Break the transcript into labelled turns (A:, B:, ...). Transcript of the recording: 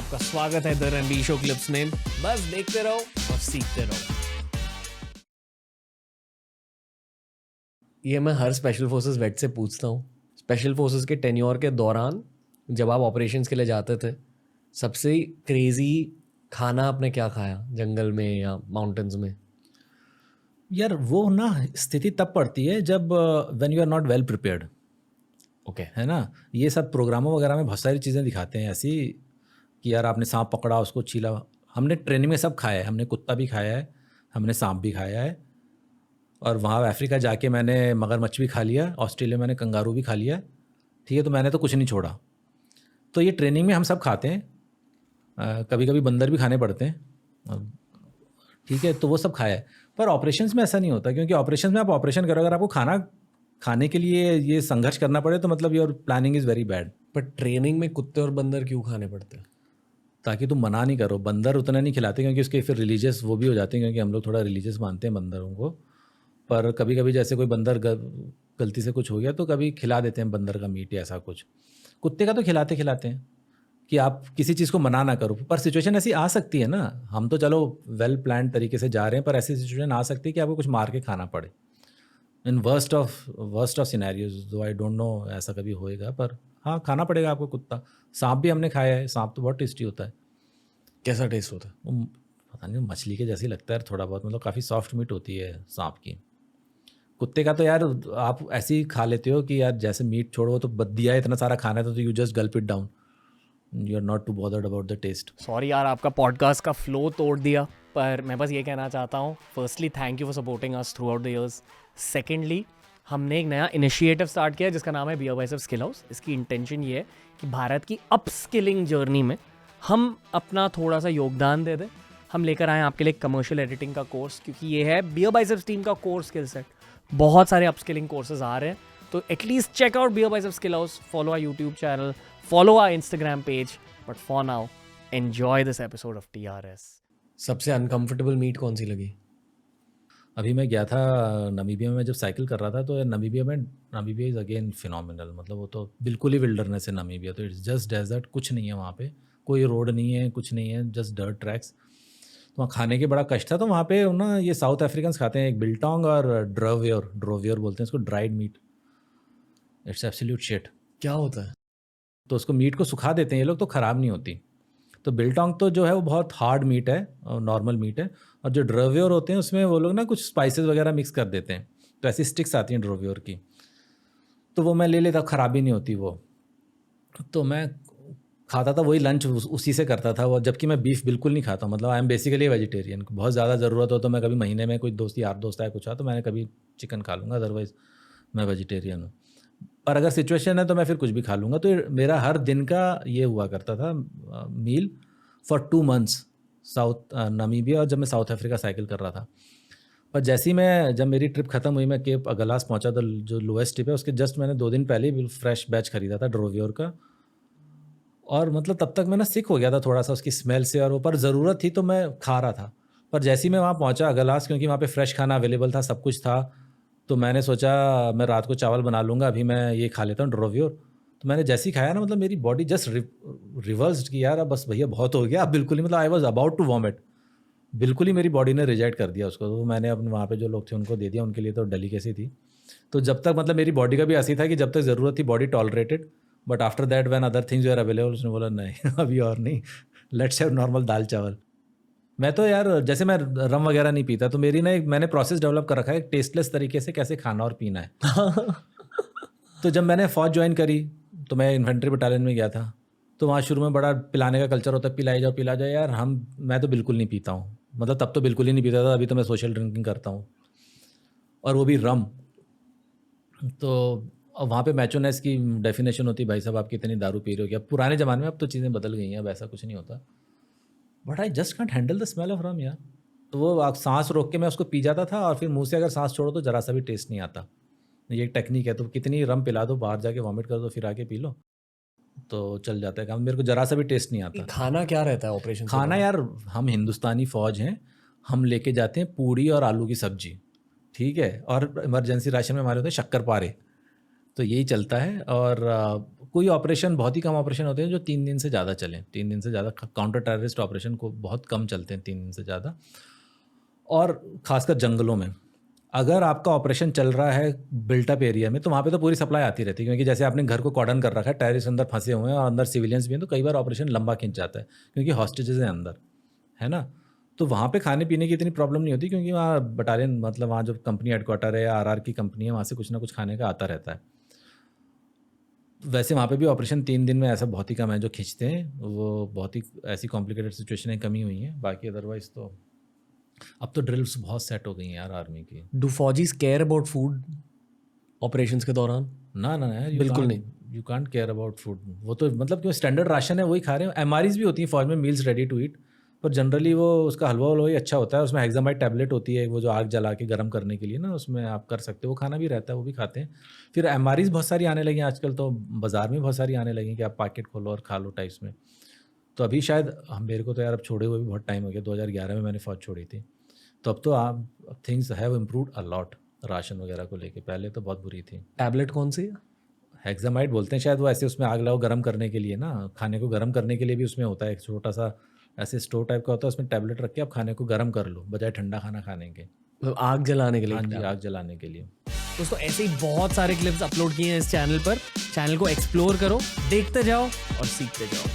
A: आपका स्वागत है द रणबीर शो क्लिप्स में। बस देखते रहो और सीखते रहो। ये मैं हर स्पेशल फोर्सेस वेट से पूछता हूँ, स्पेशल फोर्सेस के टेन्योर के दौरान जब आप ऑपरेशंस के लिए जाते थे, सबसे क्रेजी खाना आपने क्या खाया जंगल में या माउंटेन्स में?
B: यार वो ना स्थिति तब पड़ती है जब when you are not well prepared,
A: okay.
B: है ना। ये सब प्रोग्रामों वगैरह में बहुत सारी चीज़ें दिखाते हैं ऐसी कि यार आपने सांप पकड़ा, उसको छीला। हमने ट्रेनिंग में सब खाया है, हमने कुत्ता भी खाया है, हमने सांप भी खाया है, और वहाँ अफ्रीका जाके मैंने मगरमच्छ भी खा लिया, ऑस्ट्रेलिया मैंने कंगारू भी खा लिया। ठीक है, तो मैंने तो कुछ नहीं छोड़ा। तो ये ट्रेनिंग में हम सब खाते हैं, कभी कभी बंदर भी खाने पड़ते हैं, ठीक है, तो वो सब खाया है। पर ऑपरेशंस में ऐसा नहीं होता, क्योंकि ऑपरेशंस में आप ऑपरेशन करो, अगर आपको खाना खाने के लिए ये संघर्ष करना पड़े तो मतलब your planning is very bad.
A: पर ट्रेनिंग में कुत्ते और बंदर क्यों खाने पड़ते हैं?
B: ताकि तुम मना नहीं करो। बंदर उतना नहीं खिलाते क्योंकि उसके फिर रिलीजियस वो भी हो जाते हैं, क्योंकि हम लोग थोड़ा रिलीजियस मानते हैं बंदरों को। पर कभी कभी जैसे कोई बंदर गलती से कुछ हो गया तो कभी खिला देते हैं बंदर का मीट या ऐसा कुछ। कुत्ते का तो खिलाते खिलाते हैं कि आप किसी चीज़ को मना ना करो। पर सिचुएशन ऐसी आ सकती है ना, हम तो चलो वेल प्लान्ड तरीके से जा रहे हैं, पर ऐसी सिचुएशन आ सकती है कि आपको कुछ मार के खाना पड़े। इन वर्स्ट ऑफ सिनेरियोज, दो आई डोंट नो ऐसा कभी होएगा, पर हाँ खाना पड़ेगा आपको कुत्ता। सांप भी हमने खाया है, सांप तो बहुत टेस्टी होता है।
A: कैसा टेस्ट होता है?
B: वो पता नहीं, मछली के जैसी लगता है थोड़ा बहुत, मतलब काफ़ी सॉफ्ट मीट होती है सांप की। कुत्ते का तो यार आप ऐसे ही खा लेते हो कि यार जैसे मीट छोड़ो तो दिया है इतना सारा खाना है तो you just gulp it down, you are not too bothered about the taste.
A: Sorry यार, आपका पॉडकास्ट का फ्लो तोड़ दिया, पर मैं बस ये कहना चाहता हूँ, firstly thank you for supporting us through out the years. Secondly, हमने एक नया इनिशिएटिव स्टार्ट किया है जिसका नाम है बियर बाइसेप्स स्किल हाउस। इसकी इंटेंशन ये है कि भारत की अपस्किलिंग जर्नी में हम अपना थोड़ा सा योगदान दे दें। हम लेकर आए आपके लिए कमर्शियल एडिटिंग का कोर्स, क्योंकि ये है बियर बाइसेप्स टीम का कोर स्किल सेट। बहुत सारे अपस्किलिंग कोर्सेज आ रहे हैं, तो at least check out Beer Biceps skill house, follow our YouTube channel, follow our Instagram page. But for now, enjoy this episode of TRS। सबसे uncomfortable meat कौन सी लगी?
B: अभी मैं गया था नमीबिया में, जब साइकिल कर रहा था तो नमीबिया इज़ अगेन फिनोमिनल। मतलब वो तो बिल्कुल ही विल्डरनेस है नमीबिया, तो इट्स जस्ट डेजर्ट, कुछ नहीं है वहाँ पे, कोई रोड नहीं है, कुछ नहीं है, जस्ट डर्ट ट्रैक्स। तो वहाँ खाने के बड़ा कष्ट था। तो वहाँ पे ना ये साउथ अफ्रीकन खाते हैं एक बिल्टोंग और ड्रोवियर बोलते हैं इसको, dried meat. It's absolute shit.
A: क्या होता है?
B: तो उसको मीट को सुखा देते हैं ये लोग, तो ख़राब नहीं होती। तो बिल्टोंग तो जो है वो बहुत हार्ड मीट है और नॉर्मल मीट है, और जो ड्रोवियर होते हैं उसमें वो लोग ना कुछ स्पाइसेस वगैरह मिक्स कर देते हैं, तो ऐसी स्टिक्स आती हैं ड्रोवियर की। तो वो मैं ले लेता, ख़राबी नहीं होती वो। तो मैं खाता था वही, लंच उसी से करता था वो, जबकि मैं बीफ बिल्कुल नहीं खाता। मतलब आई एम बेसिकली वेजिटेरियन। बहुत ज़्यादा ज़रूरत हो तो मैं कभी महीने में कोई यार दोस्त आया कुछ आ तो मैंने कभी चिकन खा लूँगा, अदरवाइज़ मैं वेजिटेरियन हूँ। पर अगर सिचुएशन है तो मैं फिर कुछ भी खा लूँगा। तो मेरा हर दिन का ये हुआ करता था meal for 2 months, south Namibia, और जब मैं साउथ अफ्रीका साइकिल कर रहा था। पर जब मेरी ट्रिप ख़त्म हुई, मैं केप अगलास पहुंचा, तो जो लोएस्ट टिप है उसके जस्ट मैंने 2 दिन पहले ही फ्रेश बैच खरीदा था ड्रोवियर का। और मतलब तब तक मैं ना सिक हो गया था थोड़ा सा उसकी स्मेल से, और वो पर ज़रूरत थी तो मैं खा रहा था। पर जैसे ही मैं वहाँ पहुँचा अगलास, क्योंकि वहाँ पे फ्रेश खाना अवेलेबल था, सब कुछ था, तो मैंने सोचा मैं रात को चावल बना लूँगा, अभी मैं ये खा लेता हूँ ड्रोवियर। तो मैंने जैसे ही खाया ना, मतलब मेरी बॉडी जस्ट रिवर्स्ड कि यार अब बस भैया बहुत हो गया, अब बिल्कुल ही, मतलब I was about to vomit. बिल्कुल ही मेरी बॉडी ने रिजेक्ट कर दिया उसको। तो मैंने अपने वहाँ पे जो लोग थे उनको दे दिया, उनके लिए तो डेलिकेसी थी। तो जब तक, मतलब मेरी बॉडी का भी ऐसी था कि जब तक ज़रूरत थी body tolerated, but after that when other things are available, उसने बोला नहीं अभी और नहीं, लेट्स हैव नॉर्मल दाल चावल। मैं तो यार जैसे मैं रम वगैरह नहीं पीता, तो मेरी ना एक मैंने प्रोसेस डेवलप कर रखा है टेस्टलेस तरीके से कैसे खाना और पीना है। तो जब मैंने फ़ौज ज्वाइन करी तो मैं इन्फेंट्री बटालियन में गया था। तो वहाँ शुरू में बड़ा पिलाने का कल्चर होता है, पिला जाओ यार। मैं तो बिल्कुल नहीं पीता हूँ, मतलब तब तो बिल्कुल ही नहीं पीता था, अभी तो मैं सोशल ड्रिंकिंग करता हूँ, और वो भी रम। तो अब वहाँ पे मैचोनेस की डेफिनेशन होती है, भाई साहब आप कितनी दारू पी रहे हो क्या। पुराने ज़माने में, अब तो चीज़ें बदल गई हैं, अब ऐसा कुछ नहीं होता। But I just can't handle the smell of rum यार। तो वो आप सांस रोक के मैं उसको पी जाता था, और फिर मुंह से अगर सांस छोड़ो तो ज़रा सा भी टेस्ट नहीं आता। ये एक टेक्निक है, तो कितनी रम पिला दो, बाहर जाके वॉमिट कर दो, फिर आके पी लो, तो चल जाता है काम। मेरे को ज़रा सा भी टेस्ट नहीं आता।
A: खाना क्या रहता है ऑपरेशन?
B: खाना यार, हम हिंदुस्तानी फ़ौज हैं, हम लेके जाते हैं पूड़ी और आलू की सब्जी, ठीक है, और इमरजेंसी राशन में हमारे होते हैं शक्कर पारे, तो यही चलता है। और कोई ऑपरेशन, बहुत ही कम ऑपरेशन होते हैं जो 3 दिन से ज़्यादा चलें। 3 दिन से ज़्यादा काउंटर टेररिस्ट ऑपरेशन को बहुत कम चलते हैं 3 दिन से ज़्यादा। और ख़ासकर जंगलों में अगर आपका ऑपरेशन चल रहा है बिल्टअप एरिया में, तो वहाँ पे तो पूरी सप्लाई आती रहती है, क्योंकि जैसे आपने घर को कॉर्डन कर रखा है, टेररिस्ट अंदर फंसे हुए हैं और अंदर सिविलियंस भी हैं, तो कई बार ऑपरेशन लंबा खिंच जाता है क्योंकि हॉस्टेजेस हैं अंदर, है ना। तो वहाँ पे खाने पीने की इतनी प्रॉब्लम नहीं होती, क्योंकि वहाँ बटालियन, मतलब वहाँ जो कंपनी हेडक्वार्टर है या आरआर की कंपनी है, वहाँ से कुछ ना कुछ खाने का आता रहता है। वैसे वहाँ पे भी ऑपरेशन 3 दिन में ऐसा बहुत ही कम है जो खींचते हैं, वो बहुत ही ऐसी कॉम्प्लिकेटेड सिचुएशनें कमी हुई हैं। बाकी अदरवाइज तो अब तो ड्रिल्स बहुत सेट हो गई हैं यार आर्मी की।
A: डू फौजीज केयर अबाउट फूड ऑपरेशंस के दौरान?
B: ना ना ना,
A: बिल्कुल नहीं।
B: You can't care about food. वो तो मतलब क्यों, स्टैंडर्ड राशन है वही खा रहे हैं। एमआरईज भी होती हैं फौज में, मील्स रेडी टू ईट, पर जनरली वो उसका हलवा वलवा ही अच्छा होता है। उसमें हेक्सामाइड टैबलेट होती है, वो जो आग जला के गर्म करने के लिए ना, उसमें आप कर सकते हो, वो खाना भी रहता है, वो भी खाते हैं। फिर एमआरईज बहुत सारी आने लगी हैं आजकल, तो बाज़ार में बहुत सारी आने लगी कि आप पैकेट खोलो और खा लो टाइप्स में। तो अभी शायद मेरे को तो यार अब छोड़े हुए भी बहुत टाइम हो गया, 2011 में मैंने फ़ौज छोड़ी थी। तो अब तो आप things have improved a lot ration वगैरह को लेके, पहले तो बहुत बुरी थी।
A: टैबलेट कौन सी है?
B: हेक्सामाइड बोलते हैं शायद, वो ऐसे उसमें आग लगाओ गर्म करने के लिए ना, खाने को गर्म करने के लिए भी उसमें होता है एक छोटा सा ऐसे स्टोव टाइप का होता है, उसमें टैबलेट रख के आप खाने को गर्म कर लो बजाय ठंडा खाना खाने के।
A: मतलब आग जलाने के लिए?
B: हाँ जी,
A: tablet।
B: आग जलाने के लिए।
A: दोस्तों ऐसे ही बहुत सारे क्लिप्स अपलोड किए हैं इस चैनल पर। चैनल को एक्सप्लोर करो, देखते जाओ और सीखते जाओ।